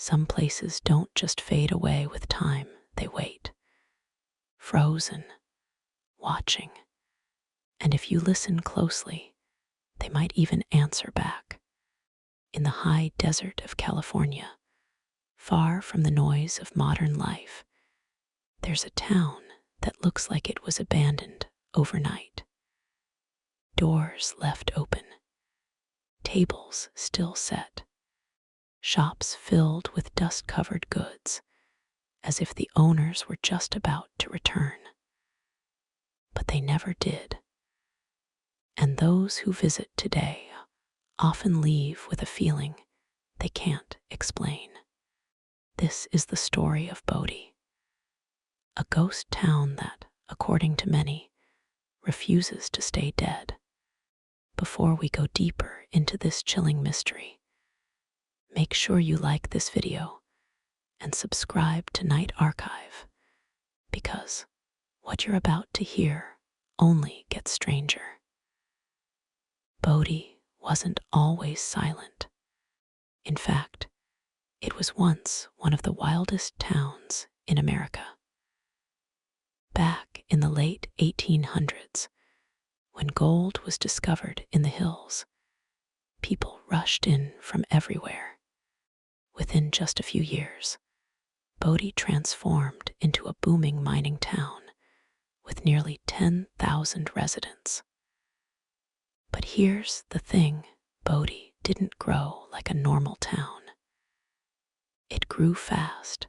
Some places don't just fade away with time, they wait, frozen, watching. And if you listen closely, they might even answer back. In the high desert of California, far from the noise of modern life, there's a town that looks like it was abandoned overnight. Doors left open, tables still set, shops filled with dust-covered goods, as if the owners were just about to return. But they never did. And those who visit today often leave with a feeling they can't explain. This is the story of Bodie, a ghost town that, according to many, refuses to stay dead. Before we go deeper into this chilling mystery, make sure you like this video and subscribe to Night Archive, because what you're about to hear only gets stranger. Bodie wasn't always silent. In fact, it was once one of the wildest towns in America. Back in the late 1800s, when gold was discovered in the hills, people rushed in from everywhere. Within just a few years, Bodie transformed into a booming mining town with nearly 10,000 residents. But here's the thing, Bodie didn't grow like a normal town. It grew fast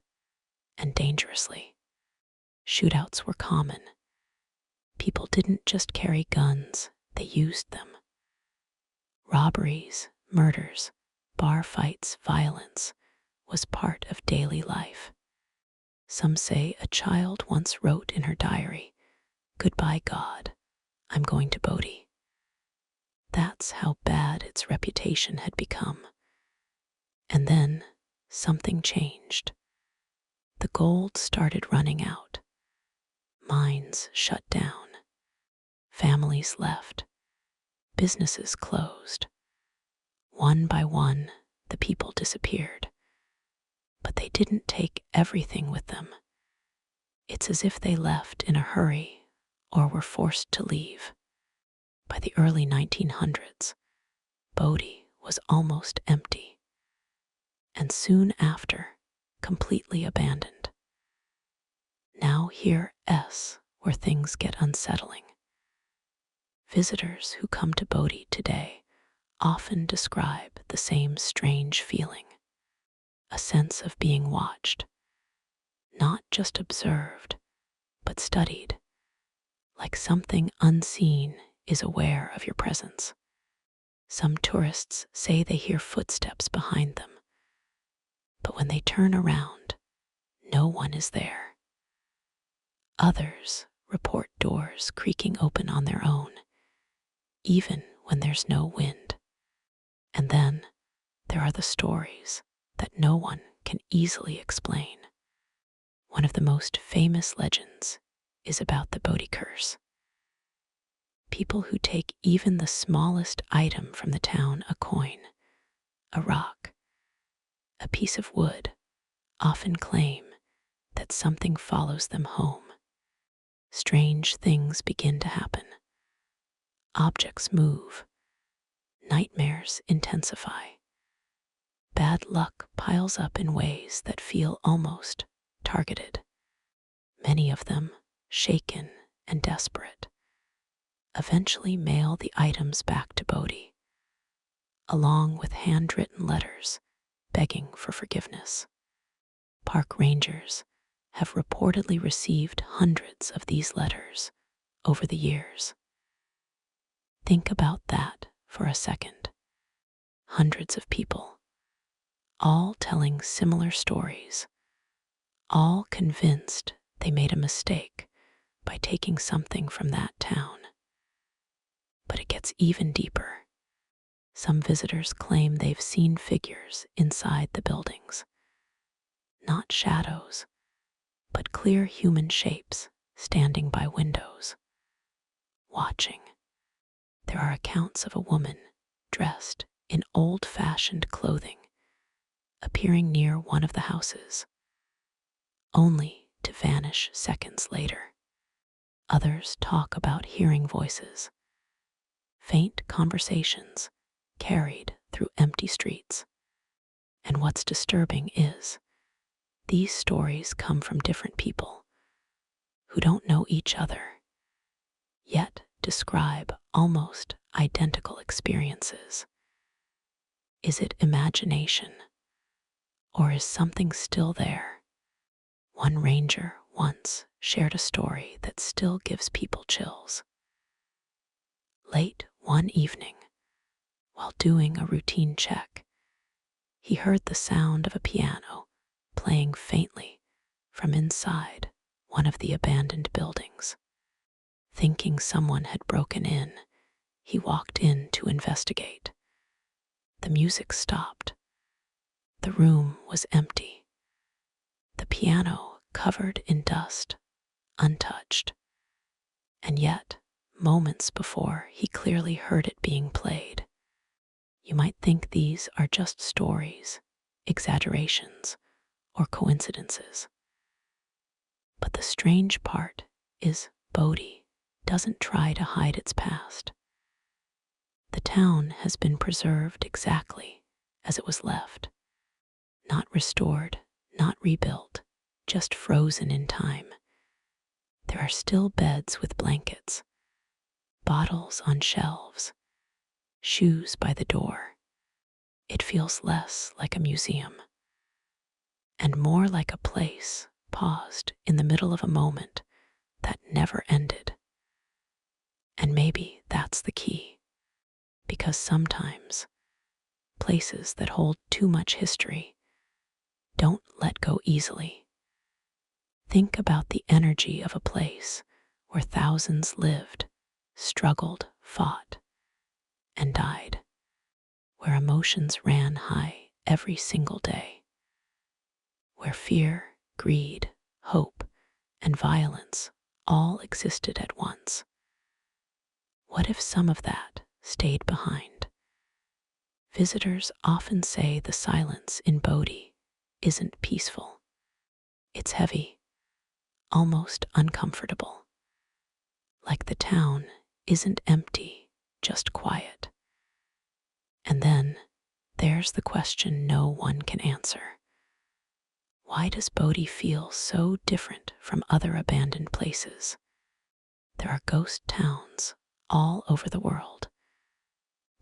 and dangerously. Shootouts were common. People didn't just carry guns, they used them. Robberies, murders, bar fights, violence was part of daily life. Some say a child once wrote in her diary, "Goodbye, God, I'm going to Bodie." That's how bad its reputation had become. And then something changed. The gold started running out. Mines shut down. Families left. Businesses closed. One by one, the people disappeared. But they didn't take everything with them. It's as if they left in a hurry or were forced to leave. By the early 1900s, Bodie was almost empty, and soon after, completely abandoned. Now here's where things get unsettling. Visitors who come to Bodie today often describe the same strange feeling, a sense of being watched, not just observed, but studied, like something unseen is aware of your presence. Some tourists say they hear footsteps behind them, but when they turn around, no one is there. Others report doors creaking open on their own, even when there's no wind. And then there are the stories that no one can easily explain. One of the most famous legends is about the Bodie curse. People who take even the smallest item from the town, a coin, a rock, a piece of wood, often claim that something follows them home. Strange things begin to happen. Objects move. Nightmares intensify. Bad luck piles up in ways that feel almost targeted. Many of them, shaken and desperate, eventually mail the items back to Bodie, along with handwritten letters begging for forgiveness. Park rangers have reportedly received hundreds of these letters over the years. Think about that for a second. Hundreds of people, all telling similar stories, all convinced they made a mistake by taking something from that town. But it gets even deeper. Some visitors claim they've seen figures inside the buildings. Not shadows, but clear human shapes standing by windows, watching. There are accounts of a woman dressed in old-fashioned clothing, appearing near one of the houses, only to vanish seconds later. Others talk about hearing voices, faint conversations carried through empty streets. And what's disturbing is these stories come from different people who don't know each other, yet describe almost identical experiences. Is it imagination, or is something still there? One ranger once shared a story that still gives people chills. Late one evening, while doing a routine check, he heard the sound of a piano playing faintly from inside one of the abandoned buildings. Thinking someone had broken in, he walked in to investigate. The music stopped. The room was empty. The piano covered in dust, untouched. And yet, moments before, he clearly heard it being played. You might think these are just stories, exaggerations, or coincidences. But the strange part is Bodie doesn't try to hide its past. The town has been preserved exactly as it was left. Not restored, not rebuilt, just frozen in time. There are still beds with blankets, bottles on shelves, shoes by the door. It feels less like a museum and more like a place paused in the middle of a moment that never ended. And maybe that's the key, because sometimes places that hold too much history don't let go easily. Think about the energy of a place where thousands lived, struggled, fought, and died, where emotions ran high every single day, where fear, greed, hope, and violence all existed at once. What if some of that stayed behind? Visitors often say the silence in Bodie isn't peaceful. It's heavy, almost uncomfortable. Like the town isn't empty, just quiet. And then there's the question no one can answer. Why does Bodie feel so different from other abandoned places? There are ghost towns all over the world,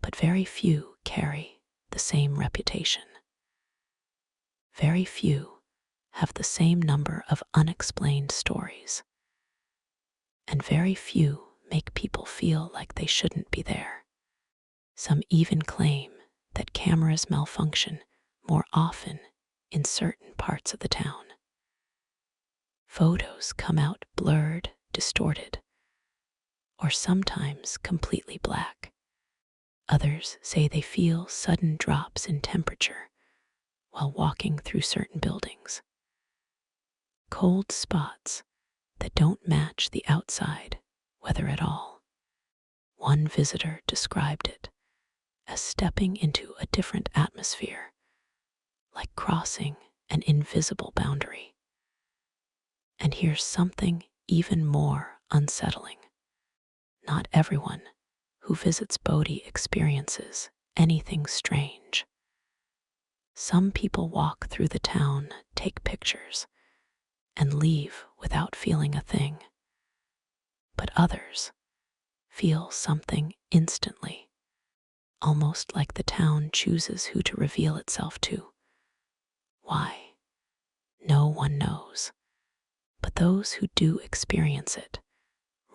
but very few carry the same reputation. Very few have the same number of unexplained stories, and very few make people feel like they shouldn't be there. Some even claim that cameras malfunction more often in certain parts of the town. Photos come out blurred, distorted, or sometimes completely black. Others say they feel sudden drops in temperature while walking through certain buildings. Cold spots that don't match the outside weather at all. One visitor described it as stepping into a different atmosphere, like crossing an invisible boundary. And here's something even more unsettling. Not everyone who visits Bodie experiences anything strange. Some people walk through the town, take pictures, and leave without feeling a thing. But others feel something instantly, almost like the town chooses who to reveal itself to. Why? No one knows. But those who do experience it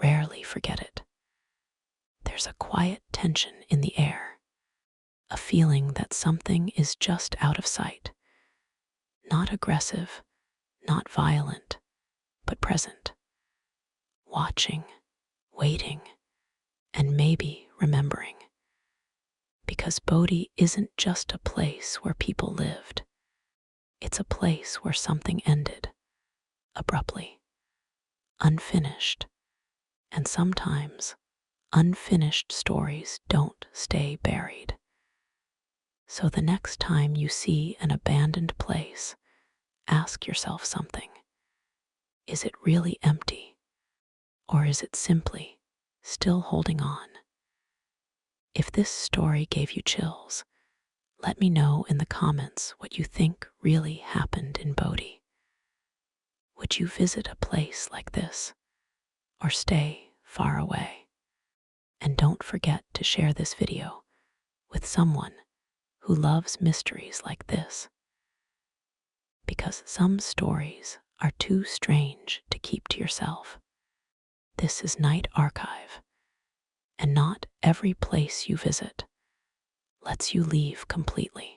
rarely forget it. There's a quiet tension in the air, a feeling that something is just out of sight. Not aggressive, not violent, but present. Watching, waiting, and maybe remembering. Because Bodie isn't just a place where people lived. It's a place where something ended, abruptly, unfinished, and sometimes unfinished stories don't stay buried. So the next time you see an abandoned place, ask yourself something. Is it really empty? Or is it simply still holding on? If this story gave you chills, let me know in the comments what you think really happened in Bodie. Would you visit a place like this or stay far away? And don't forget to share this video with someone who loves mysteries like this, because some stories are too strange to keep to yourself. This is Night Archive, and not every place you visit lets you leave completely.